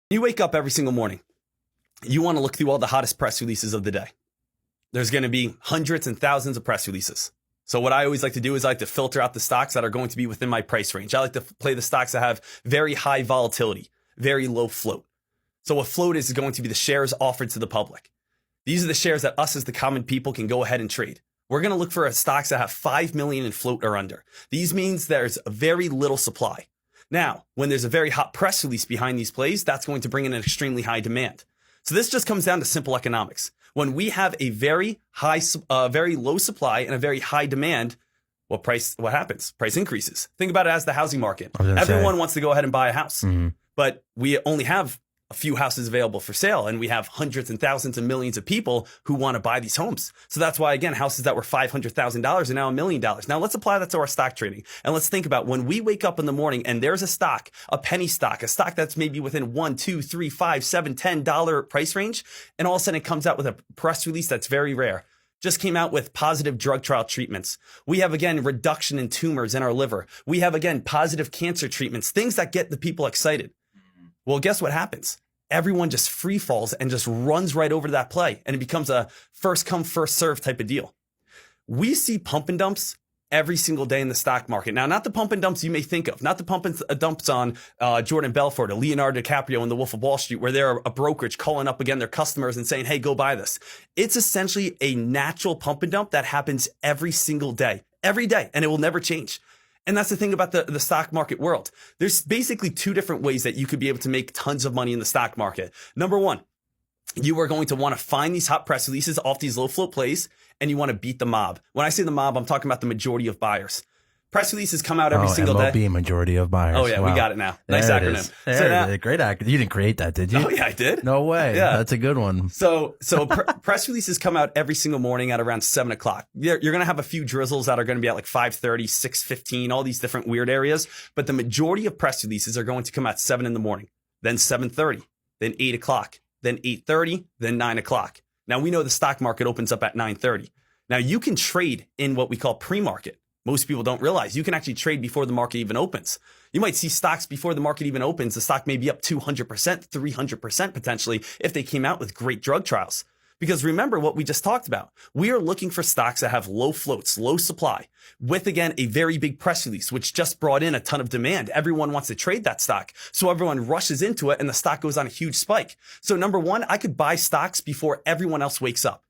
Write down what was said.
You wake up every single morning. You want to look through all the hottest press releases of the day. There's going to be hundreds and thousands of press releases. So what I always like to do is I like to filter out the stocks that are going to be within my price range. I like to play the stocks that have very high volatility, very low float. So a float is going to be the shares offered to the public. These are the shares that us as the common people can go ahead and trade. We're going to look for stocks that have 5 million in float or under. These means there's very little supply. Now, when there's a very hot press release behind these plays, that's going to bring in an extremely high demand. So this just comes down to simple economics. When we have a very low supply and a very high demand, what happens? Price increases. Think about it as the housing market. Everyone wants to go ahead and buy a house, but we only have a few houses available for sale, and we have hundreds and thousands and millions of people who want to buy these homes. So that's why, again, houses that were $500,000 are now $1 million. Now let's apply that to our stock trading, and let's think about when we wake up in the morning and there's a stock, a penny stock, a stock that's maybe within $1, $2, $3, $5, $7, $10 price range, and all of a sudden it comes out with a press release that's very rare. Just came out with positive drug trial treatments. We have, again, reduction in tumors in our liver. We have, again, positive cancer treatments, things that get the people excited. Well, guess what happens? Everyone just free falls and just runs right over to that play, and it becomes a first come, first serve type of deal. We see pump and dumps every single day in the stock market. Now, not the pump and dumps you may think of, not the pump and dumps on Jordan Belfort or Leonardo DiCaprio in The Wolf of Wall Street, where they're a brokerage calling up again their customers and saying, hey, go buy this. It's essentially a natural pump and dump that happens every single day, and it will never change. And that's the thing about the stock market world. There's basically two different ways that you could be able to make tons of money in the stock market. Number one, you are going to want to find these hot press releases off these low float plays, and you want to beat the mob. When I say the mob, I'm talking about the majority of buyers. Press releases come out every single day. MOB, majority of buyers. Oh, yeah, wow. We got it now. Nice acronym. Great acronym. You didn't create that, did you? Oh, yeah, I did. No way. Yeah. That's a good one. So press releases come out every single morning at around 7 o'clock. You're going to have a few drizzles that are going to be at like 5:30, 6:15, all these different weird areas. But the majority of press releases are going to come at 7 in the morning, then 7:30, then 8 o'clock, then 8:30, then 9 o'clock. Now, we know the stock market opens up at 9:30. Now, you can trade in what we call pre-market. Most people don't realize you can actually trade before the market even opens. You might see stocks before the market even opens. The stock may be up 200%, 300% potentially if they came out with great drug trials. Because remember what we just talked about. We are looking for stocks that have low floats, low supply, with, again, a very big press release, which just brought in a ton of demand. Everyone wants to trade that stock. So everyone rushes into it and the stock goes on a huge spike. So number one, I could buy stocks before everyone else wakes up.